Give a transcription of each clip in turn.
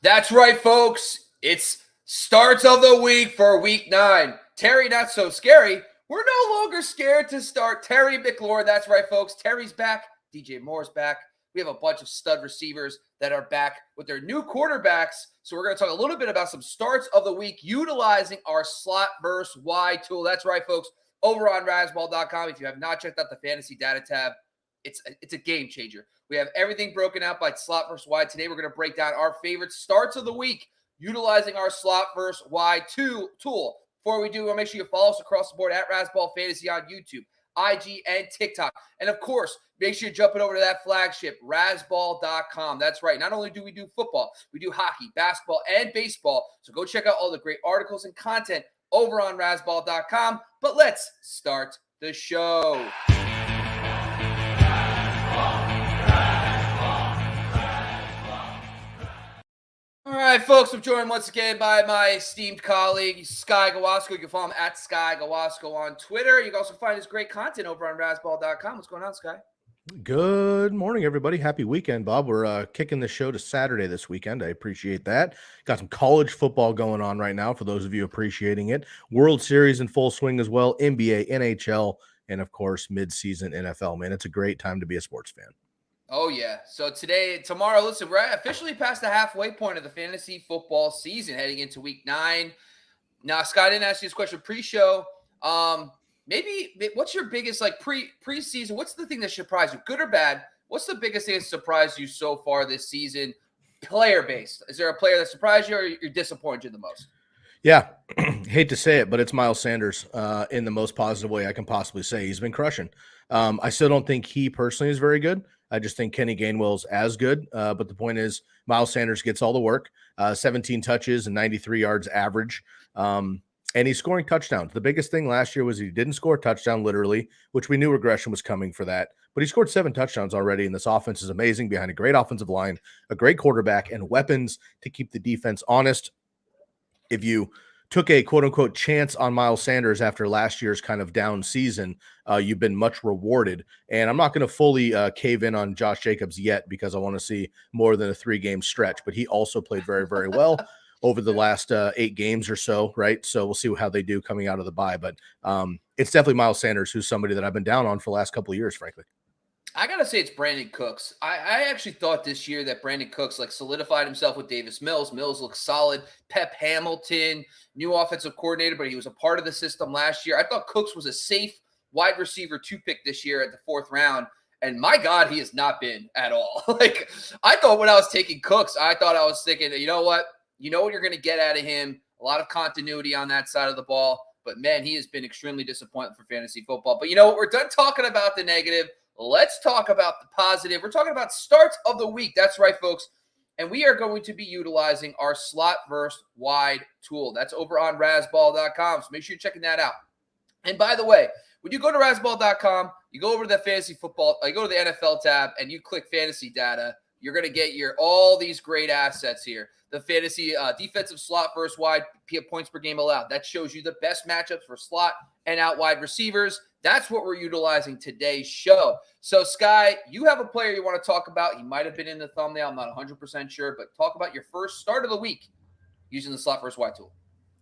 That's right, folks. It's starts of the week for week 9. Terry, not so scary. We're no longer scared to start Terry McLaurin. That's right, folks. Terry's back. DJ Moore's back. We have a bunch of stud receivers that are back with their new quarterbacks. So we're going to talk a little bit about some starts of the week utilizing our slot versus wide tool. That's right, folks. Over on Razzball.com. If you have not checked out the fantasy data tab, it's a game changer. We have everything broken out by slot versus wide. Today, we're going to break down our favorite starts of the week utilizing our slot versus wide tool. Before we do, we'll make sure you follow us across the board at Razzball Fantasy on YouTube, IG, and TikTok. And, of course, make sure you're jumping over to that flagship, Razzball.com. That's right. Not only do we do football, we do hockey, basketball, and baseball. So go check out all the great articles and content over on Razzball.com. But let's start the show. All right, folks, I'm joined once again by my esteemed colleague, Sky Guasco. You can follow him at Sky Guasco on Twitter. You can also find his great content over on Razzball.com. What's going on, Sky? Good morning, everybody. Happy weekend, Bob. We're kicking the show to Saturday this weekend. I appreciate that. Got some college football going on right now for those of you appreciating it. World Series in full swing as well, NBA, NHL, and, of course, midseason NFL. Man, it's a great time to be a sports fan. Oh, yeah. So tomorrow, listen, we're officially past the halfway point of the fantasy football season, heading into week 9. Now, Scott, I didn't ask you this question pre-show. Maybe what's your biggest, preseason? What's the thing that surprised you, good or bad? What's the biggest thing that surprised you so far this season, player-based? Is there a player that surprised you or you're disappointed the most? Yeah, hate to say it, but it's Miles Sanders in the most positive way I can possibly say. He's been crushing. I still don't think he personally is very good. I just think Kenny Gainwell's as good. But the point is, Miles Sanders gets all the work, 17 touches and 93 yards average. And he's scoring touchdowns. The biggest thing last year was he didn't score a touchdown, literally, which we knew regression was coming for that. But he scored 7 touchdowns already, and this offense is amazing behind a great offensive line, a great quarterback, and weapons to keep the defense honest. If you took a quote-unquote chance on Miles Sanders after last year's kind of down season, you've been much rewarded. And I'm not going to fully cave in on Josh Jacobs yet because I want to see more than a 3-game stretch. But he also played very, very well over the last 8 games or so, right? So we'll see how they do coming out of the bye. But it's definitely Miles Sanders, who's somebody that I've been down on for the last couple of years, frankly. I got to say it's Brandon Cooks. I actually thought this year that Brandon Cooks solidified himself with Davis Mills. Mills looks solid. Pep Hamilton, new offensive coordinator, but he was a part of the system last year. I thought Cooks was a safe wide receiver 2 pick this year at the 4th round. And my God, he has not been at all. I thought when I was taking Cooks, I was thinking, you know what? You know what you're going to get out of him. A lot of continuity on that side of the ball. But, man, he has been extremely disappointing for fantasy football. But you know what? We're done talking about the negative. Let's talk about the positive. We're talking about starts of the week. That's right, folks. And we are going to be utilizing our slot versus wide tool. That's over on Razzball.com. So make sure you're checking that out. And by the way, when you go to Razzball.com, you go over to the fantasy football, you go to the NFL tab, and you click fantasy data. You're going to get all these great assets here. The fantasy defensive slot versus wide points per game allowed. That shows you the best matchups for slot and out wide receivers. That's what we're utilizing today's show. So, Sky, you have a player you want to talk about. He might have been in the thumbnail. I'm not 100% sure, but talk about your first start of the week using the slot versus wide tool.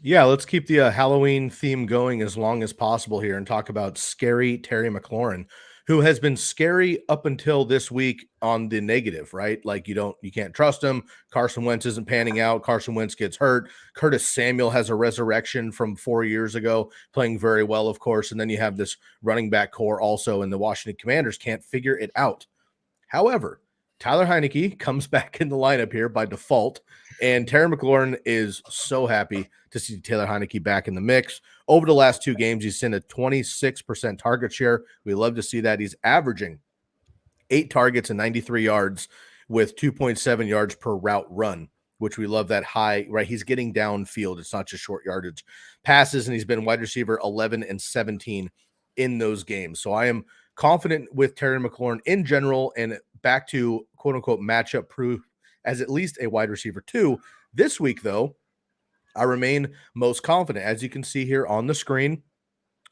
Yeah, let's keep the Halloween theme going as long as possible here and talk about scary Terry McLaurin, who has been scary up until this week on the negative, right? You can't trust him. Carson Wentz isn't panning out. Carson Wentz gets hurt. Curtis Samuel has a resurrection from 4 years ago, playing very well, of course. And then you have this running back core also, and the Washington Commanders can't figure it out. However, Tyler Heinicke comes back in the lineup here by default, and Terry McLaurin is so happy to see Taylor Heinicke back in the mix. Over the last 2 games, he's seen a 26% target share. We love to see that. He's averaging 8 targets and 93 yards with 2.7 yards per route run, which we love that high, right? He's getting downfield. It's not just short yardage passes, and he's been wide receiver 11 and 17 in those games. So I am confident with Terry McLaurin in general, and back to quote-unquote matchup proof as at least a wide receiver 2. This week, though, I remain most confident. As you can see here on the screen,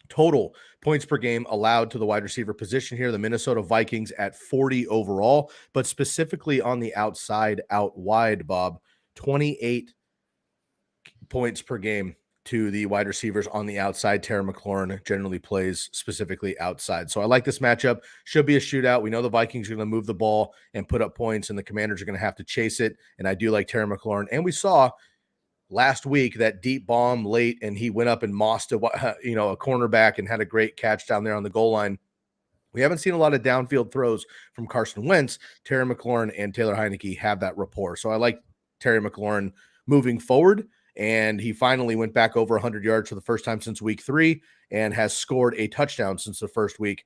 total points per game allowed to the wide receiver position here, the Minnesota Vikings at 40 overall, but specifically on the outside, out wide, Bob, 28 points per game to the wide receivers on the outside. Terry McLaurin generally plays specifically outside. So I like this matchup. Should be a shootout. We know the Vikings are going to move the ball and put up points, and the Commanders are going to have to chase it. And I do like Terry McLaurin. And we saw last week that deep bomb late, and he went up and mossed a cornerback and had a great catch down there on the goal line. We haven't seen a lot of downfield throws from Carson Wentz. Terry McLaurin and Taylor Heineke have that rapport. So I like Terry McLaurin moving forward. And he finally went back over 100 yards for the first time since week 3 and has scored a touchdown since the first week,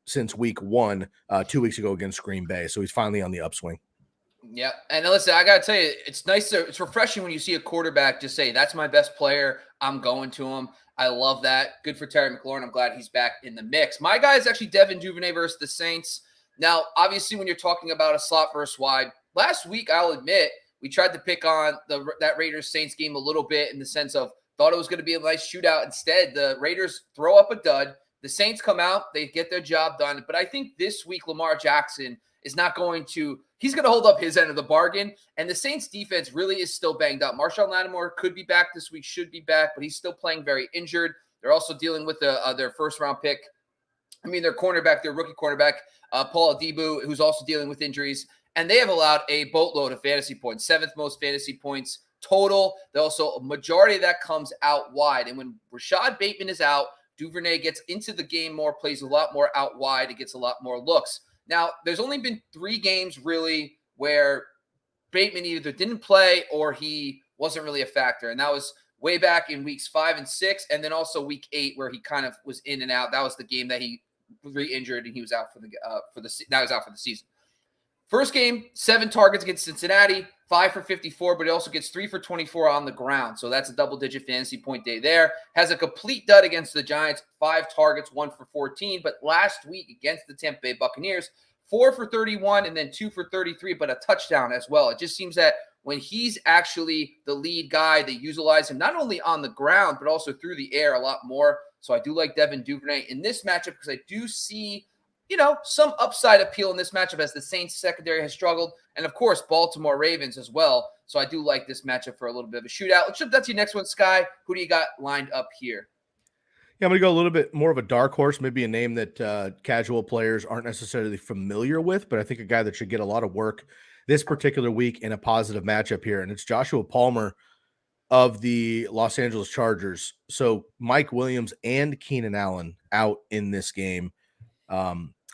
since week 1, 2 weeks ago against Green Bay. So he's finally on the upswing. Yeah. And listen, I got to tell you, it's refreshing when you see a quarterback just say, that's my best player, I'm going to him. I love that. Good for Terry McLaurin. I'm glad he's back in the mix. My guy is actually Devin Duvernay versus the Saints. Now, obviously, when you're talking about a slot versus wide, last week, I'll admit, we tried to pick on that Raiders-Saints game a little bit in the sense of thought it was going to be a nice shootout. Instead, the Raiders throw up a dud. The Saints come out. They get their job done. But I think this week, Lamar Jackson is not going to – he's going to hold up his end of the bargain. And the Saints defense really is still banged up. Marshawn Lattimore could be back this week, should be back, but he's still playing very injured. They're also dealing with their first-round pick. Their cornerback, their rookie cornerback, Paul Adibu, who's also dealing with injuries. And they have allowed a boatload of fantasy points, 7th most fantasy points total. They also, a majority of that comes out wide. And when Rashad Bateman is out, Duvernay gets into the game more, plays a lot more out wide. It gets a lot more looks. Now, there's only been 3 games really where Bateman either didn't play or he wasn't really a factor. And that was way back in weeks 5 and 6. And then also week 8 where he kind of was in and out. That was the game that he re-injured and he was out for the season. First game, 7 targets against Cincinnati, 5 for 54, but he also gets 3 for 24 on the ground. So that's a double-digit fantasy point day there. Has a complete dud against the Giants, 5 targets, 1 for 14. But last week against the Tampa Bay Buccaneers, 4 for 31 and then 2 for 33, but a touchdown as well. It just seems that when he's actually the lead guy, they utilize him not only on the ground, but also through the air a lot more. So I do like Devin Duvernay in this matchup because I do see some upside appeal in this matchup as the Saints secondary has struggled. And, of course, Baltimore Ravens as well. So I do like this matchup for a little bit of a shootout. Let's jump down to your next one, Sky. Who do you got lined up here? Yeah, I'm going to go a little bit more of a dark horse, maybe a name that casual players aren't necessarily familiar with, but I think a guy that should get a lot of work this particular week in a positive matchup here. And it's Joshua Palmer of the Los Angeles Chargers. So Mike Williams and Keenan Allen out in this game.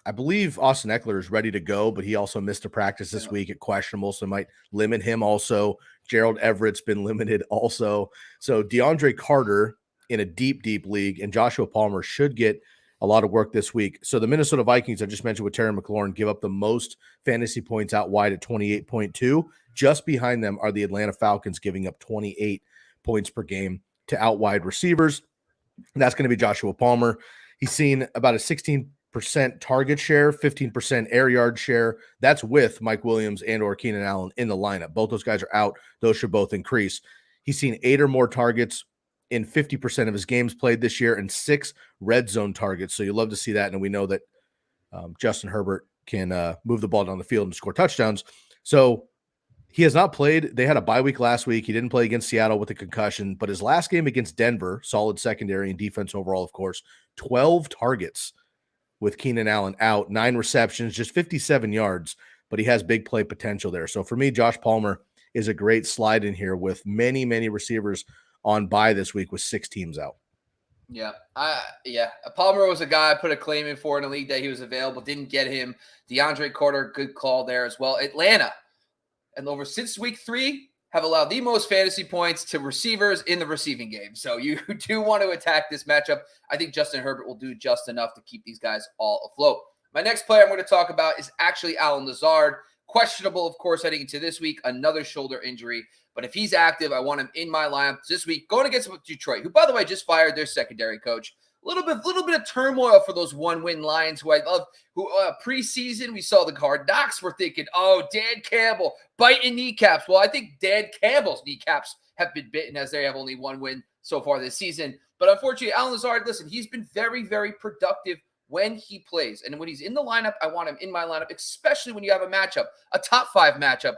I believe Austin Eckler is ready to go, but he also missed a practice this week at questionable, so might limit him also. Gerald Everett's been limited also. So DeAndre Carter in a deep, deep league, and Joshua Palmer should get a lot of work this week. So the Minnesota Vikings, I just mentioned with Terry McLaurin, give up the most fantasy points out wide at 28.2. Just behind them are the Atlanta Falcons, giving up 28 points per game to out wide receivers. And that's going to be Joshua Palmer. He's seen about a 16% target share, 15% air yard share. That's with Mike Williams and or Keenan Allen in the lineup. Both those guys are out. Those should both increase. He's seen 8 or more targets in 50% of his games played this year and 6 red zone targets. So you love to see that. And we know that Justin Herbert can move the ball down the field and score touchdowns. So he has not played. They had a bye week last week. He didn't play against Seattle with a concussion, but his last game against Denver, solid secondary and defense overall, of course, 12 targets with Keenan Allen out, 9 receptions, just 57 yards, but he has big play potential there. So for me, Josh Palmer is a great slide in here with many, many receivers on bye this week with 6 teams out. Yeah. Palmer was a guy I put a claim in for in a league that he was available. Didn't get him. DeAndre Carter, good call there as well. Atlanta, and over since week 3, have allowed the most fantasy points to receivers in the receiving game. So you do want to attack this matchup. I think Justin Herbert will do just enough to keep these guys all afloat. My next player I'm going to talk about is actually Allen Lazard. Questionable, of course, heading into this week, another shoulder injury. But if he's active, I want him in my lineup this week, going against Detroit, who, by the way, just fired their secondary coach. A little bit of turmoil for those 1-win Lions, who I love. Who preseason we saw the Hard Knocks were thinking, oh, Dan Campbell biting kneecaps. Well, I think Dan Campbell's kneecaps have been bitten as they have only 1 win so far this season. But unfortunately, Allen Lazard, listen, he's been very, very productive when he plays. And when he's in the lineup, I want him in my lineup, especially when you have a matchup, a top 5 matchup.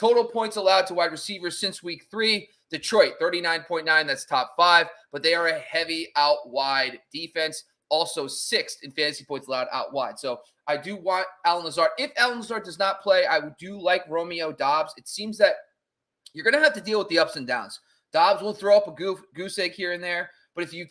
Total points allowed to wide receivers since week 3. Detroit, 39.9. That's top 5. But they are a heavy out wide defense. Also 6th in fantasy points allowed out wide. So I do want Allen Lazard. If Allen Lazard does not play, I do like Romeo Doubs. It seems that you're going to have to deal with the ups and downs. Doubs will throw up a goose egg here and there. But if you're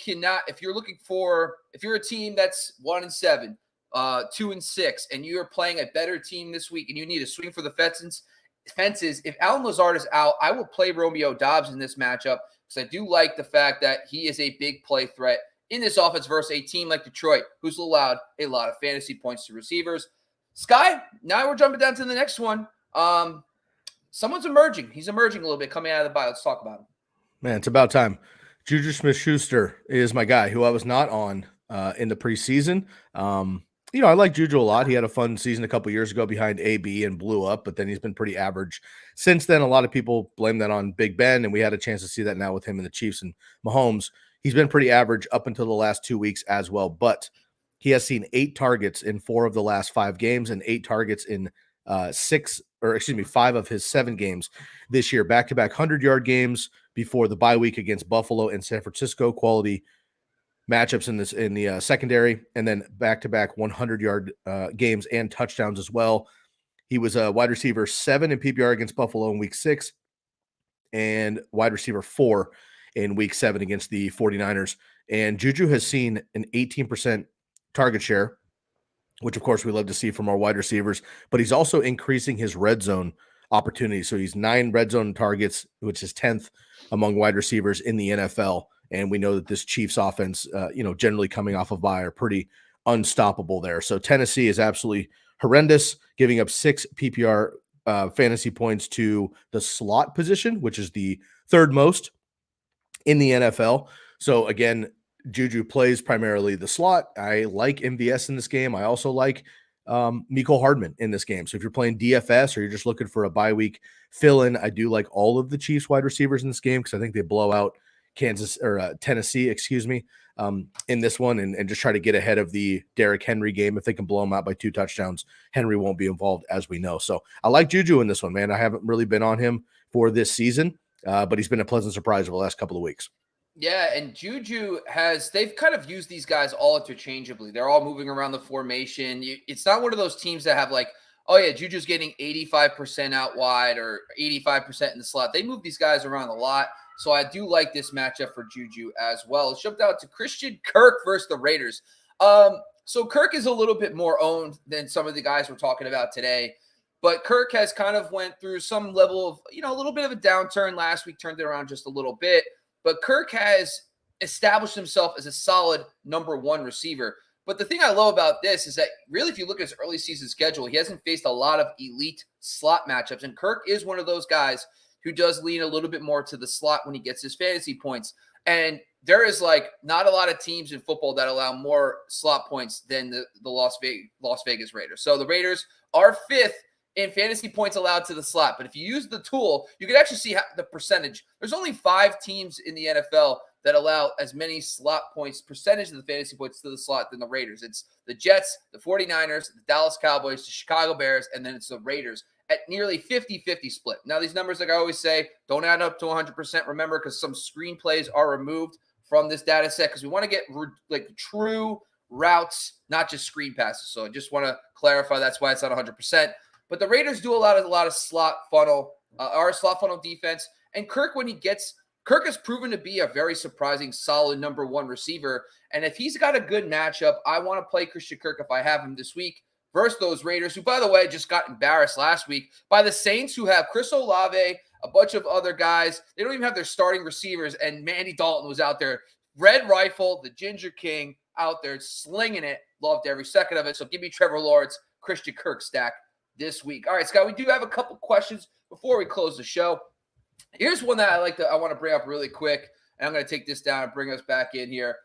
a team that's 1-7, 2-6, and you're playing a better team this week and you need to swing for the fences, if Allen Lazard is out, I will play Romeo Doubs in this matchup because I do like the fact that he is a big play threat in this offense versus a team like Detroit, who's allowed a lot of fantasy points to receivers. Sky, now we're jumping down to the next one. Someone's emerging. He's emerging a little bit coming out of the bye. Let's talk about him. Man, it's about time. Juju Smith-Schuster is my guy, who I was not on in the preseason. I like Juju a lot. He had a fun season a couple years ago behind AB and blew up, but then he's been pretty average since then. A lot of people blame that on Big Ben, and we had a chance to see that now with him and the Chiefs and Mahomes. He's been pretty average up until the last 2 weeks as well, but he has seen 8 targets in 4 of the last 5 games and 8 targets in 5 of his 7 games this year. Back-to-back 100-yard games before the bye week against Buffalo and San Francisco. Quality matchups in the secondary, and then back-to-back 100-yard games and touchdowns as well. He was a wide receiver 7 in PPR against Buffalo in week 6 and wide receiver 4 in week 7 against the 49ers. And Juju has seen an 18% target share, which of course we love to see from our wide receivers, but he's also increasing his red zone opportunities. So he's 9 red zone targets, which is 10th among wide receivers in the NFL. And we know that this Chiefs offense, generally coming off of bye, are pretty unstoppable there. So Tennessee is absolutely horrendous, giving up 6 PPR fantasy points to the slot position, which is the 3rd most in the NFL. So again, Juju plays primarily the slot. I like MVS in this game. I also like Mecole Hardman in this game. So if you're playing DFS or you're just looking for a bye week fill-in, I do like all of the Chiefs wide receivers in this game because I think they blow out Tennessee, in this one and just try to get ahead of the Derrick Henry game. If they can blow them out by 2 touchdowns, Henry won't be involved, as we know. So I like Juju in this one, man. I haven't really been on him for this season, but he's been a pleasant surprise over the last couple of weeks. Yeah, and Juju they've kind of used these guys all interchangeably. They're all moving around the formation. It's not one of those teams that have like, oh yeah, Juju's getting 85% out wide or 85% in the slot. They move these guys around a lot. So I do like this matchup for Juju as well. Let's jump out to Christian Kirk versus the Raiders. So Kirk is a little bit more owned than some of the guys we're talking about today. But Kirk has kind of went through some level of, a little bit of a downturn last week, turned it around just a little bit. But Kirk has established himself as a solid number 1 receiver. But the thing I love about this is that really, if you look at his early season schedule, he hasn't faced a lot of elite slot matchups. And Kirk is one of those guys who does lean a little bit more to the slot when he gets his fantasy points. And there is not a lot of teams in football that allow more slot points than the Las Vegas Raiders. So the Raiders are 5th in fantasy points allowed to the slot. But if you use the tool, you can actually see the percentage. There's only 5 teams in the NFL that allow as many slot points, percentage of the fantasy points to the slot than the Raiders. It's the Jets, the 49ers, the Dallas Cowboys, the Chicago Bears, and then it's the Raiders at nearly 50-50 split. Now, these numbers, like I always say, don't add up to 100%. Remember, because some screenplays are removed from this data set because we want to get true routes, not just screen passes. So I just want to clarify that's why it's not 100%. But the Raiders do a lot of slot funnel defense. And Kirk, Kirk has proven to be a very surprising, solid number 1 receiver. And if he's got a good matchup, I want to play Christian Kirk if I have him this week versus those Raiders, who, by the way, just got embarrassed last week by the Saints, who have Chris Olave, a bunch of other guys. They don't even have their starting receivers, and Mandy Dalton was out there. Red Rifle, the Ginger King, out there slinging it. Loved every second of it. So give me Trevor Lawrence, Christian Kirk stack this week. All right, Scott, we do have a couple questions before we close the show. Here's one that I want to bring up really quick, and I'm going to take this down and bring us back in here,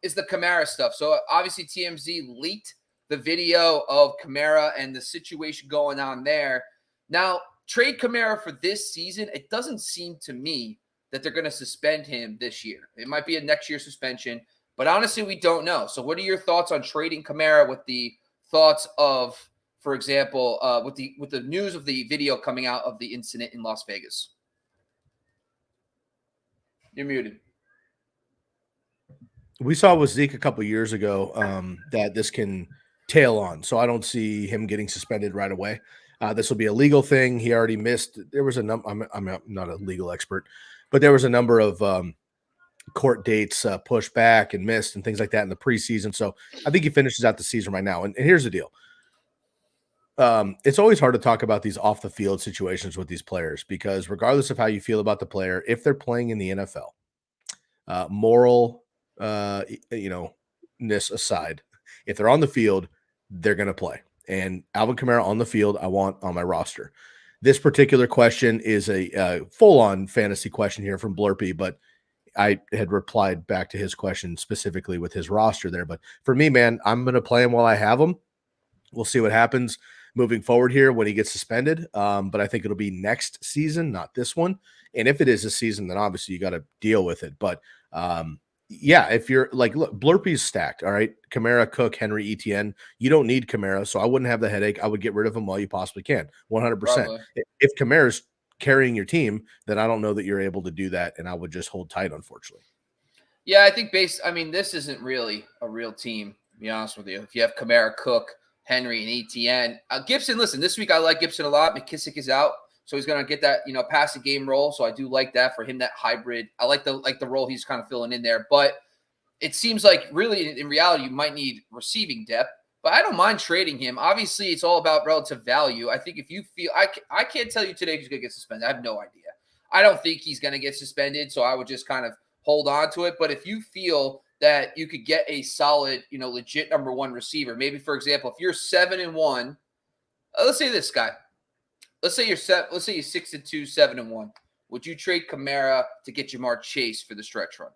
is the Kamara stuff. So obviously TMZ leaked the video of Kamara and the situation going on there. Now, trade Kamara for this season, it doesn't seem to me that they're going to suspend him this year. It might be a next year suspension, but honestly, we don't know. So what are your thoughts on trading Kamara with the thoughts of for example, with the news of the video coming out of the incident in Las Vegas. You're muted. We saw with Zeke a couple years ago that this can tail on. So I don't see him getting suspended right away. This will be a legal thing. He already missed. There was a number. I'm not a legal expert, but there was a number of court dates pushed back and missed and things like that in the preseason. So I think he finishes out the season right now. And here's the deal. It's always hard to talk about these off the field situations with these players because regardless of how you feel about the player, if they're playing in the NFL, moral, ness aside, if they're on the field, they're going to play. And Alvin Kamara on the field, I want on my roster. This particular question is a full-on fantasy question here from Blurpy, but I had replied back to his question specifically with his roster there. But for me, man, I'm going to play him while I have him. We'll see what happens moving forward here when he gets suspended. But I think it'll be next season, not this one. And if it is a season, then obviously you got to deal with it. But yeah, if you're like, look, Blurpy's stacked. All right. Kamara, Cook, Henry, Etienne. You don't need Kamara. So I wouldn't have the headache. I would get rid of him while you possibly can. 100%. Probably. If Kamara's carrying your team, then I don't know that you're able to do that. And I would just hold tight, unfortunately. Yeah, I think this isn't really a real team, to be honest with you. If you have Kamara, Cook, Henry, and Etienne. Gibson, listen, this week I like Gibson a lot. McKissick is out. So he's going to get that, passing game role. So I do like that for him, that hybrid. I like the role he's kind of filling in there. But it seems like really in reality, you might need receiving depth. But I don't mind trading him. Obviously, it's all about relative value. I think if you feel I can't tell you today if he's going to get suspended. I have no idea. I don't think he's going to get suspended. So I would just kind of hold on to it. But if you feel that you could get a solid, legit number one receiver, maybe, for example, if you're 7-1, let's say this guy. Let's say you're 6-2, 7-1. Would you trade Kamara to get Jamar Chase for the stretch run?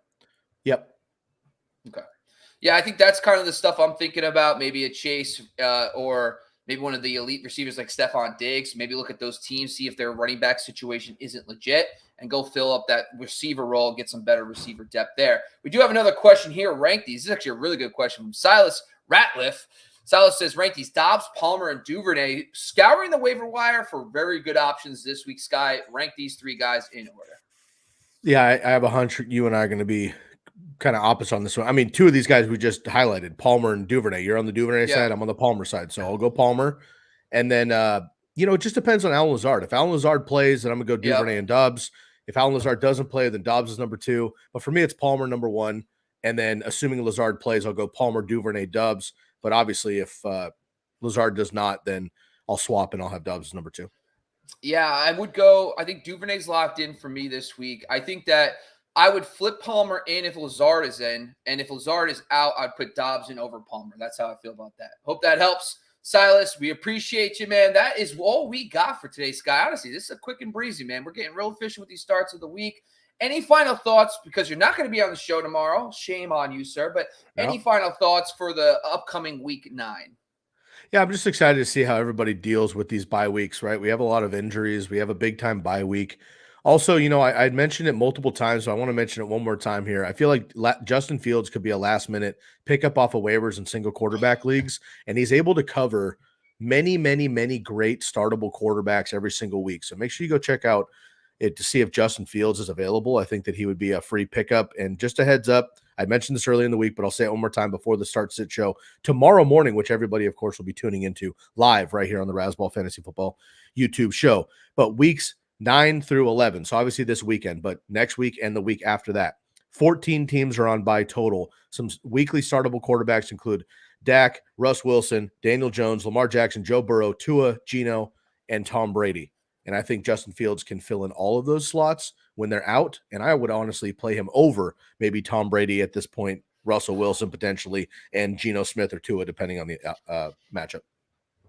Yep. Okay. Yeah, I think that's kind of the stuff I'm thinking about. Maybe a Chase or maybe one of the elite receivers like Stephon Diggs. Maybe look at those teams, see if their running back situation isn't legit, and go fill up that receiver role, get some better receiver depth there. We do have another question here. Rank these. This is actually a really good question from Silas Ratliff. Silas says, rank these: Dobbs, Palmer, and Duvernay. Scouring the waiver wire for very good options this week. Sky, rank these three guys in order. Yeah, I have a hunch you and I are going to be kind of opposite on this one. I mean, two of these guys we just highlighted, Palmer and Duvernay. You're on the Duvernay side. I'm on the Palmer side. So I'll go Palmer. And then, it just depends on Alan Lazard. If Alan Lazard plays, then I'm going to go Duvernay and Dobbs. If Alan Lazard doesn't play, then Dobbs is number 2. But for me, it's Palmer number 1. And then assuming Lazard plays, I'll go Palmer, Duvernay, Dobbs. But obviously, if Lazard does not, then I'll swap and I'll have Dobbs as number 2. Yeah, I would go. I think Duvernay's locked in for me this week. I think that I would flip Palmer in if Lazard is in. And if Lazard is out, I'd put Dobbs in over Palmer. That's how I feel about that. Hope that helps. Silas, we appreciate you, man. That is all we got for today, Sky. Honestly, this is a quick and breezy, man. We're getting real efficient with these starts of the week. Any final thoughts? Because you're not going to be on the show tomorrow. Shame on you, sir. But any final thoughts for the upcoming week 9? Yeah, I'm just excited to see how everybody deals with these bye weeks, right? We have a lot of injuries. We have a big-time bye week. Also, I mentioned it multiple times, so I want to mention it one more time here. I feel like Justin Fields could be a last-minute pickup off of waivers in single quarterback leagues, and he's able to cover many, many, many great startable quarterbacks every single week. So make sure you go check out it to see if Justin Fields is available. I think that he would be a free pickup. And just a heads up, I mentioned this early in the week, but I'll say it one more time before the Start Sit show tomorrow morning, which everybody, of course, will be tuning into live right here on the Razzball Fantasy Football YouTube show. But weeks 9 through 11, so obviously this weekend, but next week and the week after that, 14 teams are on bye total. Some weekly startable quarterbacks include Dak, Russ Wilson, Daniel Jones, Lamar Jackson, Joe Burrow, Tua, Geno, and Tom Brady. And I think Justin Fields can fill in all of those slots when they're out. And I would honestly play him over maybe Tom Brady at this point, Russell Wilson potentially, and Geno Smith or Tua, depending on the matchup.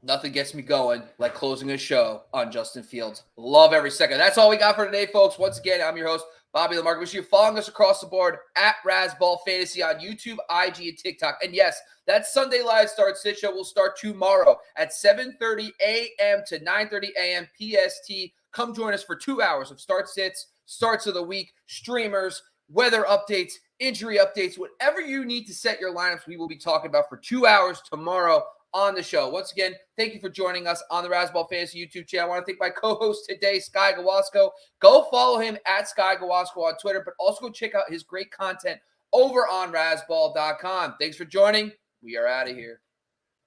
Nothing gets me going like closing a show on Justin Fields. Love every second. That's all we got for today, folks. Once again, I'm your host, Bobby Lamarck. Wish you following us across the board at Razzball Fantasy on YouTube, IG, and TikTok. And yes, that Sunday Live Start Sit show will start tomorrow at 7:30 a.m. to 9:30 a.m. PST. Come join us for 2 hours of Start Sits, starts of the week, streamers, weather updates, injury updates, whatever you need to set your lineups, we will be talking about for 2 hours tomorrow on the show. Once again, thank you for joining us on the Razzball Fantasy YouTube channel. I want to thank my co-host today, Sky Guasco. Go follow him at Sky Guasco on Twitter, but also go check out his great content over on Razzball.com. Thanks for joining. We are out of here.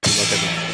Look at that.